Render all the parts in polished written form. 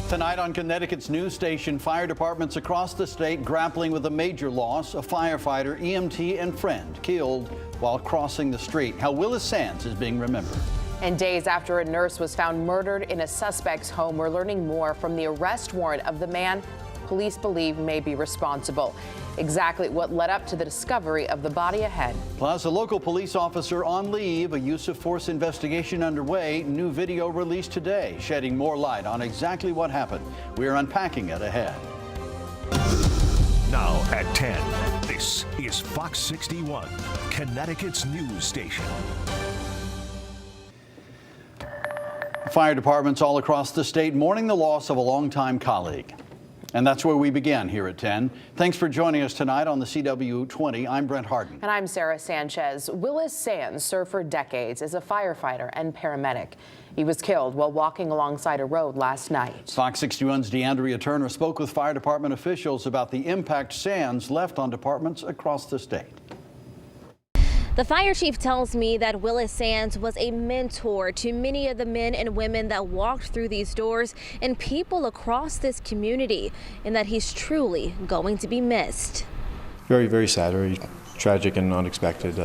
Tonight on Connecticut's news station, fire departments across the state grappling with a major loss. A firefighter, EMT, and friend killed while crossing the street. How Willis Sans is being remembered. And days after a nurse was found murdered in a suspect's home, we're learning more from the arrest warrant of the man police believe may be responsible. Exactly what led up to the discovery of the body ahead. Plus, a local police officer on leave, a use of force investigation underway, new video released today, shedding more light on exactly what happened. We're unpacking it ahead. Now at 10, this is Fox 61, Connecticut's news station. Fire departments all across the state mourning the loss of a longtime colleague. And that's where we begin here at 10. Thanks for joining us tonight on the CW20. I'm Brent Harden. And I'm Sarah Sanchez. Willis Sans served for decades as a firefighter and paramedic. He was killed while walking alongside a road last night. Fox 61's DeAndrea Turner spoke with fire department officials about the impact Sans left on departments across the state. The fire chief tells me that Willis Sans was a mentor to many of the men and women that walked through these doors and people across this community, and that he's truly going to be missed. Very, very sad, very tragic and unexpected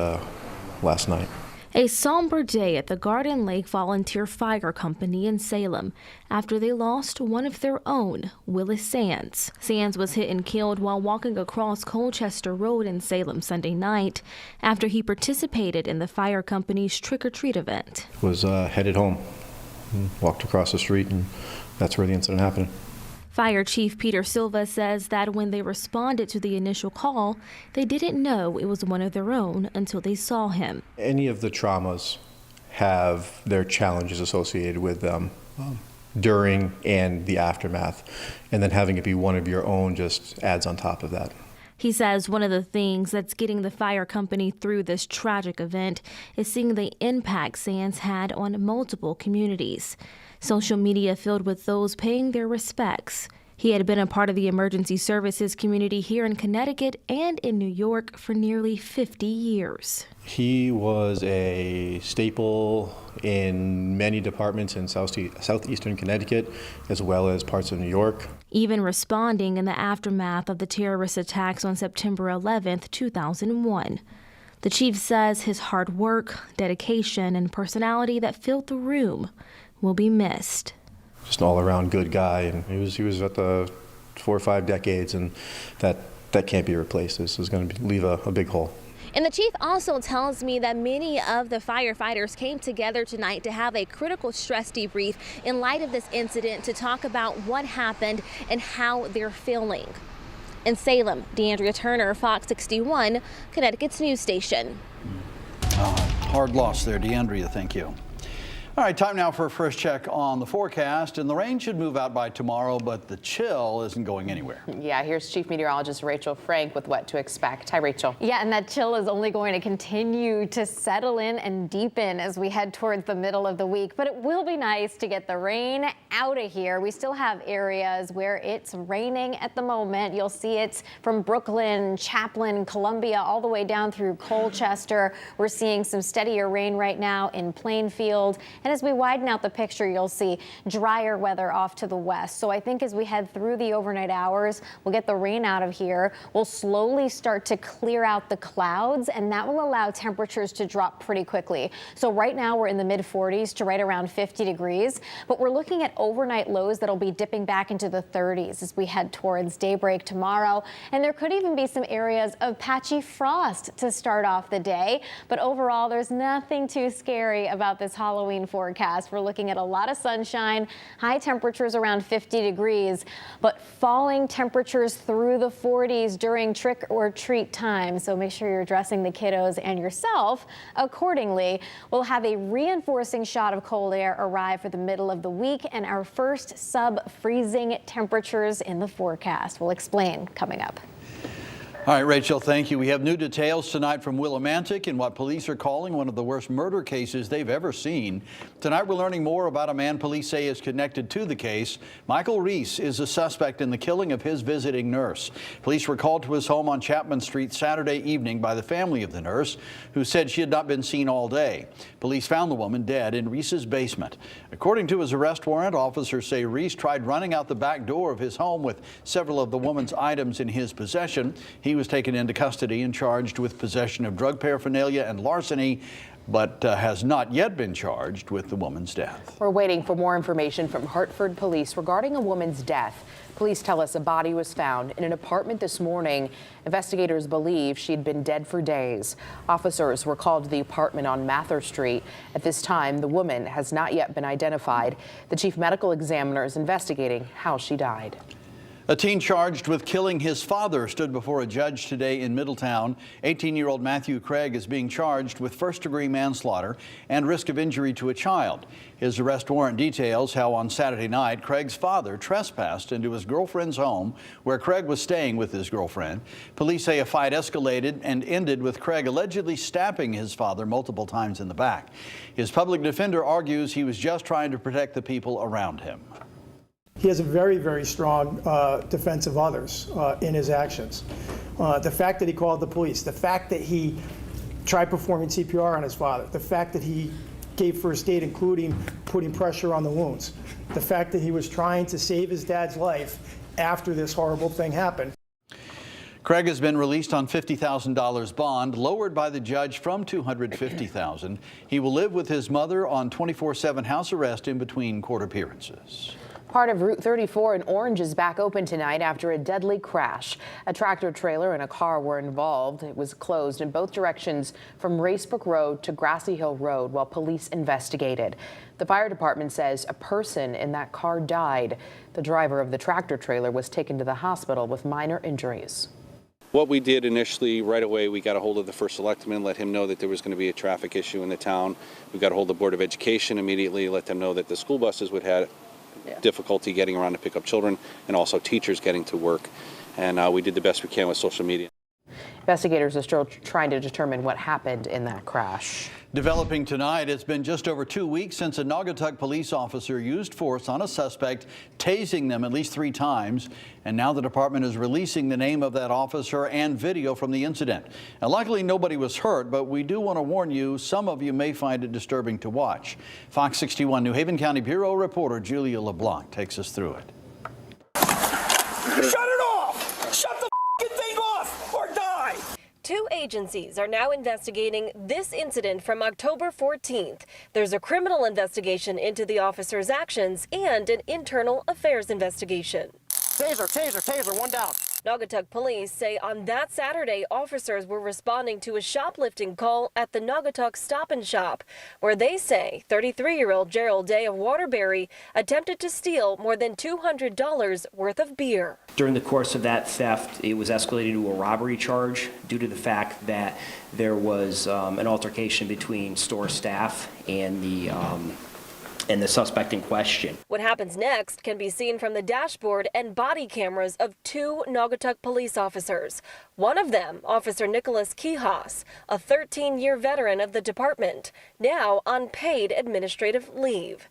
last night. A somber day at the Garden Lake Volunteer Fire Company in Salem after they lost one of their own, Willis Sans. Sans was hit and killed while walking across Colchester Road in Salem Sunday night after he participated in the fire company's trick-or-treat event. Was headed home, walked across the street, and that's where the incident happened. Fire Chief Peter Silva says that when they responded to the initial call, they didn't know it was one of their own until they saw him. Any of the traumas have their challenges associated with them during and the aftermath, and then having it be one of your own just adds on top of that. He says one of the things that's getting the fire company through this tragic event is seeing the impact Sans had on multiple communities. Social media filled with those paying their respects. He had been a part of the emergency services community here in Connecticut and in New York for nearly 50 years. He was a staple in many departments in southeastern Connecticut, as well as parts of New York. Even responding in the aftermath of the terrorist attacks on September 11th, 2001. The chief says his hard work, dedication, and personality that filled the room will be missed. Just an all-around good guy, and he was at the 4 or 5 decades, and that can't be replaced. This is going to leave a big hole. And the chief also tells me that many of the firefighters came together tonight to have a critical stress debrief in light of this incident to talk about what happened and how they're feeling. In Salem, DeAndrea Turner, Fox 61, Connecticut's news station. Hard loss there, DeAndrea. Thank you. All right, time now for a first check on the forecast, and the rain should move out by tomorrow, but the chill isn't going anywhere. Yeah, here's Chief Meteorologist Rachel Frank with what to expect. Hi, Rachel. Yeah, and that chill is only going to continue to settle in and deepen as we head towards the middle of the week, but it will be nice to get the rain out of here. We still have areas where it's raining at the moment. You'll see it's from Brooklyn, Chaplin, Columbia, all the way down through Colchester. We're seeing some steadier rain right now in Plainfield. And as we widen out the picture, you'll see drier weather off to the west. So I think as we head through the overnight hours, we'll get the rain out of here. We'll slowly start to clear out the clouds, and that will allow temperatures to drop pretty quickly. So right now we're in the mid 40s to right around 50 degrees, but we're looking at overnight lows that'll be dipping back into the 30s as we head towards daybreak tomorrow. And there could even be some areas of patchy frost to start off the day. But overall, there's nothing too scary about this Halloween forecast. We're looking at a lot of sunshine, high temperatures around 50 degrees, but falling temperatures through the 40s during trick or treat time. So make sure you're dressing the kiddos and yourself accordingly. We'll have a reinforcing shot of cold air arrive for the middle of the week and our first sub-freezing temperatures in the forecast. We'll explain coming up. All right, Rachel, thank you. We have new details tonight from Willimantic in what police are calling one of the worst murder cases they've ever seen. Tonight, we're learning more about a man police say is connected to the case. Michael Reese is a suspect in the killing of his visiting nurse. Police were called to his home on Chapman Street Saturday evening by the family of the nurse, who said she had not been seen all day. Police found the woman dead in Reese's basement. According to his arrest warrant, officers say Reese tried running out the back door of his home with several of the woman's items in his possession. He was taken into custody and charged with possession of drug paraphernalia and larceny, but has not yet been charged with the woman's death. We're waiting for more information from Hartford police regarding a woman's death. Police tell us a body was found in an apartment this morning. Investigators believe she'd been dead for days. Officers were called to the apartment on Mather Street. At this time, the woman has not yet been identified. The chief medical examiner is investigating how she died. A teen charged with killing his father stood before a judge today in Middletown. 18-year-old Matthew Craig is being charged with first-degree manslaughter and risk of injury to a child. His arrest warrant details how on Saturday night, Craig's father trespassed into his girlfriend's home where Craig was staying with his girlfriend. Police say a fight escalated and ended with Craig allegedly stabbing his father multiple times in the back. His public defender argues he was just trying to protect the people around him. He has a very, very strong defense of others in his actions. The fact that he called the police, the fact that he tried performing CPR on his father, the fact that he gave first aid, including putting pressure on the wounds, the fact that he was trying to save his dad's life after this horrible thing happened. Craig has been released on $50,000 bond, lowered by the judge from $250,000. He will live with his mother on 24/7 house arrest in between court appearances. Part of Route 34 in Orange is back open tonight after a deadly crash. A tractor trailer and a car were involved. It was closed in both directions from Racebrook Road to Grassy Hill Road while police investigated. The fire department says a person in that car died. The driver of the tractor trailer was taken to the hospital with minor injuries. What we did initially, right away, we got a hold of the first selectman, let him know that there was going to be a traffic issue in the town. We got a hold of the Board of Education immediately, let them know that the school buses would have difficulty getting around to pick up children, and also teachers getting to work. And we did the best we can with social media. Investigators are still trying to determine what happened in that crash. Developing tonight, it's been just over 2 weeks since a Naugatuck police officer used force on a suspect, tasing them at least 3 times. And now the department is releasing the name of that officer and video from the incident. Now, luckily, nobody was hurt, but we do want to warn you, some of you may find it disturbing to watch. Fox 61 New Haven County Bureau reporter Julia LeBlanc takes us through it. Shut it off! Shut the f***ing thing off or die! 2 agencies are now investigating this incident from October 14th. There's a criminal investigation into the officer's actions and an internal affairs investigation. Taser, taser, taser, one down. Naugatuck police say on that Saturday, officers were responding to a shoplifting call at the Naugatuck Stop and Shop, where they say 33-year-old Gerald Day of Waterbury attempted to steal more than $200 worth of beer. During the course of that theft, it was escalated to a robbery charge due to the fact that there was an altercation between store staff and the suspect in question. What happens next can be seen from the dashboard and body cameras of 2 Naugatuck police officers. One of them, Officer Nicholas Quijas, a 13-year veteran of the department, now on paid administrative leave.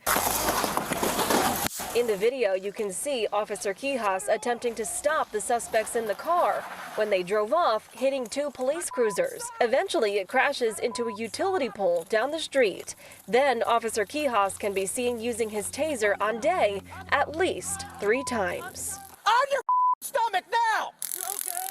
In the video, you can see Officer Quijas attempting to stop the suspects in the car when they drove off, hitting 2 police cruisers. Eventually, it crashes into a utility pole down the street. Then Officer Quijas can be seen using his taser on Day at least 3 times. On your stomach now!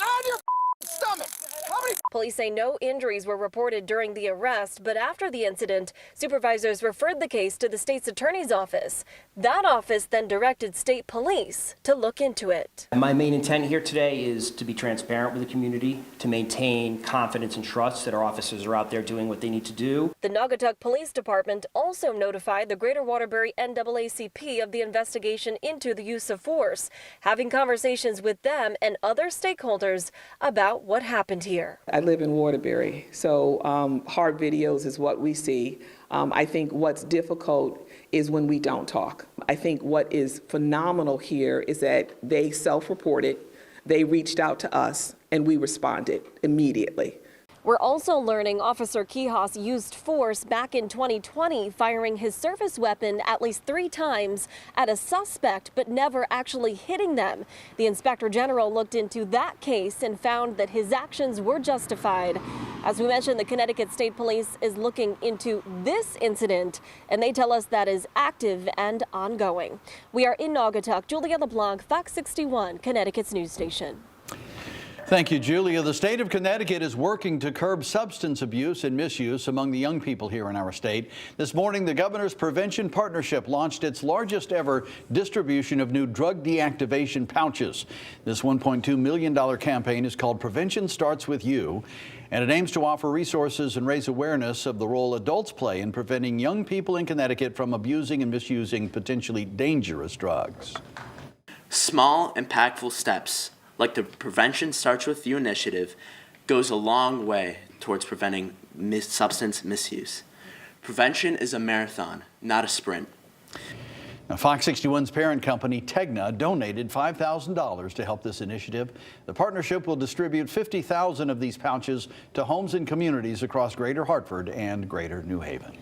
On your stomach! How many Police say no injuries were reported during the arrest, but after the incident, supervisors referred the case to the state's attorney's office. That office then directed state police to look into it. My main intent here today is to be transparent with the community, to maintain confidence and trust that our officers are out there doing what they need to do. The Naugatuck Police Department also notified the Greater Waterbury NAACP of the investigation into the use of force, having conversations with them and other stakeholders about what happened here. I live in Waterbury, so hard videos is what we see. I think what's difficult is when we don't talk. I think what is phenomenal here is that they self-reported, they reached out to us, and we responded immediately. We're also learning Officer Quijas used force back in 2020, firing his service weapon at least 3 times at a suspect, but never actually hitting them. The Inspector General looked into that case and found that his actions were justified. As we mentioned, the Connecticut State Police is looking into this incident, and they tell us that is active and ongoing. We are in Naugatuck. Julia LeBlanc, Fox 61, Connecticut's news station. Thank you, Julia. The state of Connecticut is working to curb substance abuse and misuse among the young people here in our state. This morning, the Governor's Prevention Partnership launched its largest ever distribution of new drug deactivation pouches. This $1.2 million campaign is called Prevention Starts With You, and it aims to offer resources and raise awareness of the role adults play in preventing young people in Connecticut from abusing and misusing potentially dangerous drugs. Small, impactful steps like the Prevention Starts With You initiative goes a long way towards preventing substance misuse. Prevention is a marathon, not a sprint. Now, Fox 61's parent company, Tegna, donated $5,000 to help this initiative. The partnership will distribute 50,000 of these pouches to homes and communities across Greater Hartford and Greater New Haven.